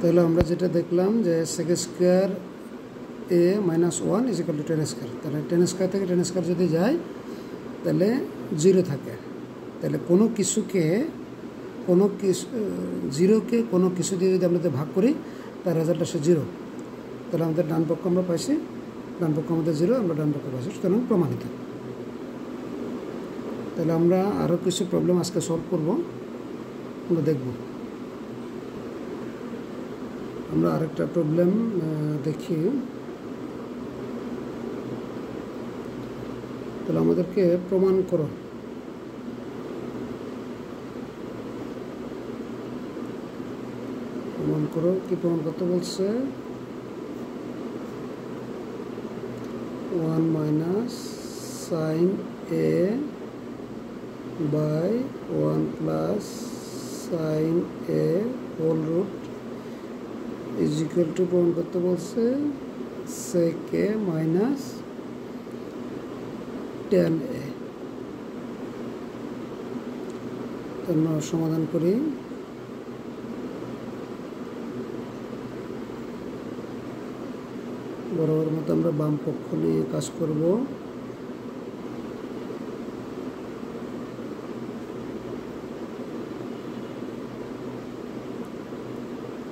তাহলে আমরা যেটা দেখলাম যে sec square a minus 1 is equal two 10 square. তাহলে 10 স্কয়ার থেকে 10 স্কয়ার যদি যায় তাহলে 0 থাকে। তাহলে কোনো কিছুকে জিরোকে কোনো কিছু দিয়ে যদি আমরা ভাগ করি তার রেজাল্ট আসে 0। তাহলে আমাদের ডান পক্ষ আমরা পাইছি, ডান পক্ষ আমাদের 0, আমরা ডান পক্ষ পাইছি, সুতরাং প্রমাণিত। তাহলে আমরা আরও কিছু প্রবলেম আজকে সলভ করব, আমরা দেখব। আমরা আরেকটা প্রবলেম দেখি। তাহলে আমাদেরকে প্রমাণ করো, কি প্রমাণ করতে বলছে? 1 minus sine A by 1 plus sine A whole root is equal to প্রমাণ করতে বলছে sec a minus tan a। আমরা সমাধান করি। বরাবর মতো আমরা বাম পক্ষ নিয়ে কাজ করব।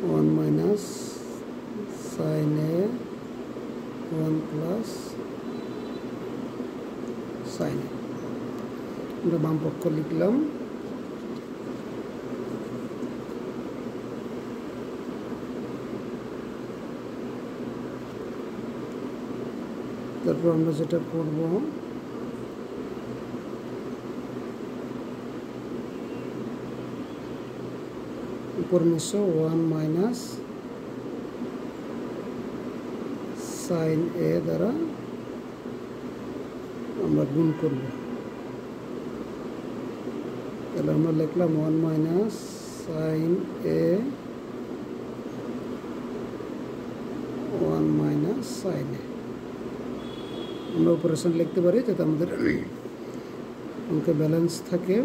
ওয়ান মাইনাস সাইন এ 1 প্লাস সাইন এ, আমরা বাম পক্ষ লিখলাম। তারপর আমরা যেটা করব, উপর নিচে 1 মাইনাস সাইন এ দ্বারা আমরা গুণ করব। তাহলে আমরা লিখলাম 1 মাইনাস সাইন এ 1 মাইনাস সাইন এ। আমরা অপারেশন লিখতে পারি যাতে আমাদের অঙ্কে ব্যালেন্স থাকে।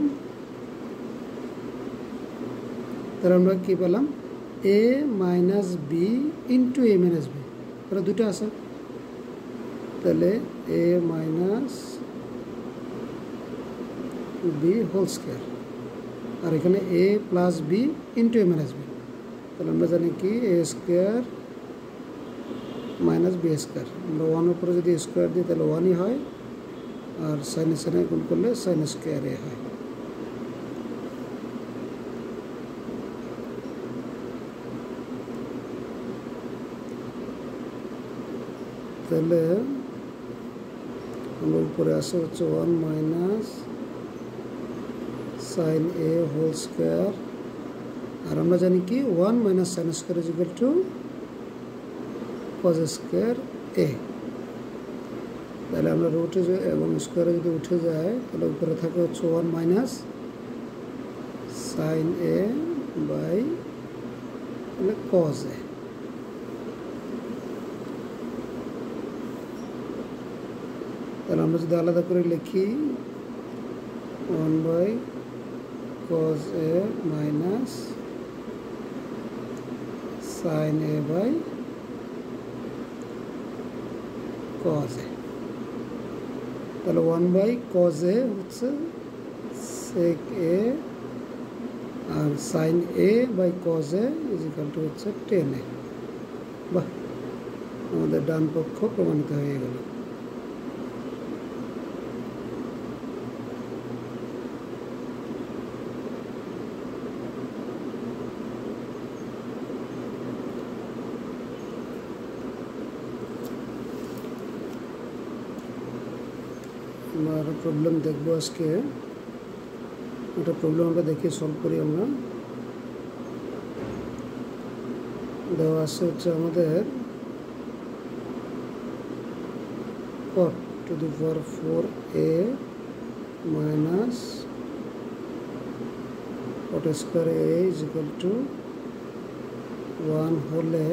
তাহলে আমরা কী পেলাম? এ মাইনাস বি ইন্টু এ মাইনাস বি, তাহলে দুটো আছে। তাহলে এ মাইনাস বি হোল স্কোয়ার, আর এখানে এ প্লাস বি ইন্টু এ মাইনাস বি। তাহলে আমরা জানি কি এ স্কোয়ার মাইনাস বি স্কোয়ার। আমরা 1 উপরে যদি স্কোয়ার দিই তাহলে 1ই হয়, আর সাইন সাইনে গুণ করলে সাইন স্কোয়ার এ হয়। তাহলে আমরা উপরে আসে হচ্ছে 1 minus sine A whole square, আর আমরা জানি কি 1 minus sine square is equal to cos square A. তাহলে আমরা রুটে এবং স্কোয়ারে যদি উঠে যায় তাহলে উপরে থাকে হচ্ছে 1 মাইনাস সাইন এ বাই তাহলে কজ এ। তাহলে আমরা যদি আলাদা করে লিখি 1 by cos A minus sine A by cos A. তাহলে 1 বাই কজ এ হচ্ছে সেক এ, আর sine A by cos A is equal to হচ্ছে টেন এ। বাহ, আমাদের ডান পক্ষ প্রমাণিত হয়ে গেল। আমরা আরও প্রবলেম দেখবো আজকে। একটা প্রবলেম আমরা দেখে সলভ করি। আমরা দেওয়া আছে হচ্ছে আমাদের cot to the power 4a minus cot square a is equal to 1 হলে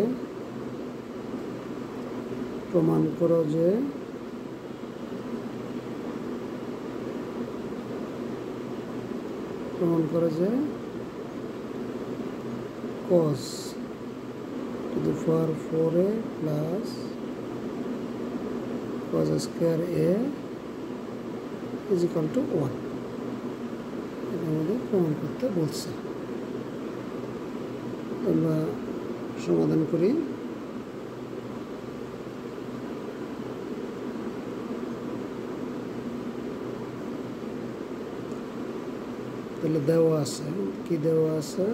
প্রমাণ করো যে cos to the power 4a plus cos square a is equal to 1 এটা আমাদের প্রমাণ করতে বলছে আমরা সমাধান করি তাহলে দেওয়া আছে কি দেওয়া আছে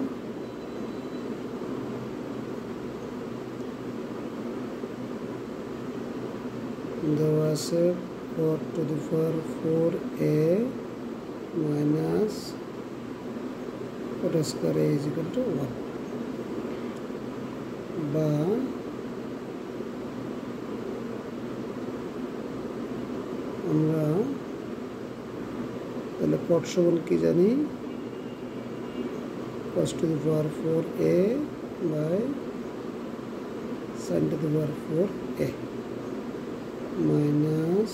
দেওয়া আছে 4 to the power 4a minus cos square a is equal to 1 বা আমরা তাহলে cot সমান কি জানি cos to the power 4a by sin to the power 4a minus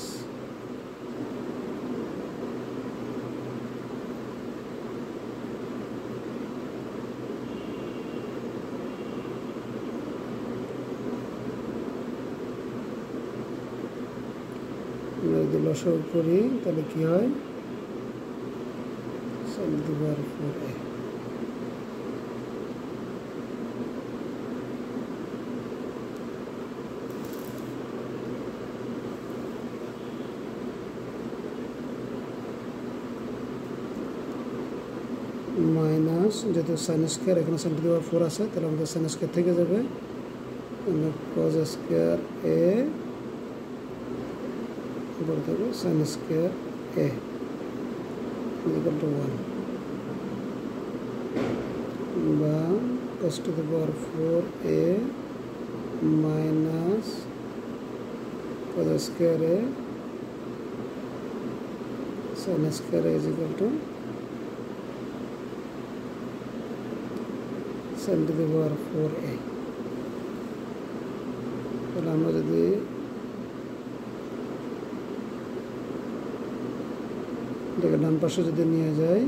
আমরা যদি লসাগু করি তাহলে কি হয় sin to the power 4a minus যেহেতু সাইন স্কোয়ার এখানে sin to the power 4 আছে তাহলে আমাদের সাইন স্কোয়ার থেকে যাবে cos স্কোয়ার a বলতে হবে sin square a equal to 1 বা cos to the power 4a minus cos square a sin square a is equal to sin to the power 4a তাহলে আমরা যদি এটাকে ডান পাশে যদি নিয়ে যাই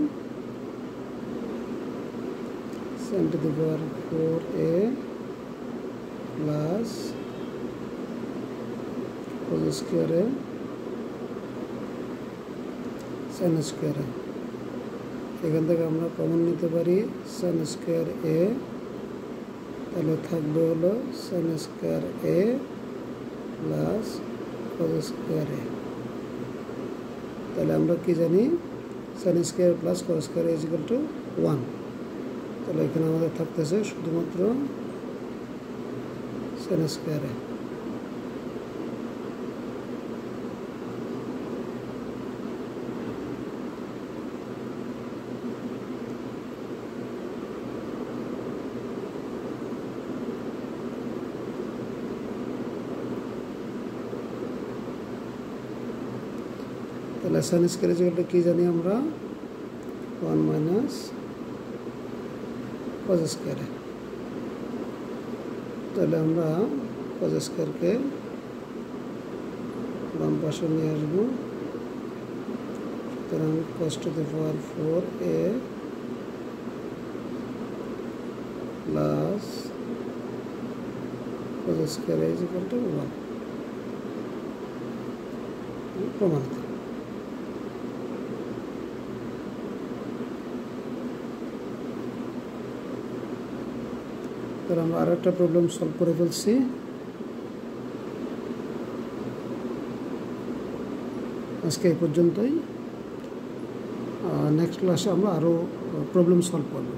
sin to the power 4a plus cos square a sin square a এখান থেকে আমরা কমন নিতে পারি sin square a তাহলে থাকবে হলো sin square a plus cos square a তাহলে আমরা কি জানি sin square plus cos square is equal to 1 তাহলে এখানে আমাদের থাকতেছে শুধুমাত্র sin square a তাহলে sin square is equal to কি জানি আমরা 1 minus cos square তাহলে আমরা cos square কে বাম পাশে নিয়ে আসবো সুতরাং cos to the power 4a plus cos square is equal to 1 প্রমাণিত তাহলে আমরা আরেকটা প্রবলেম সলভ করে ফেলছি আজকে এই পর্যন্তই নেক্সট ক্লাসে আমরা আরও প্রবলেম সলভ করব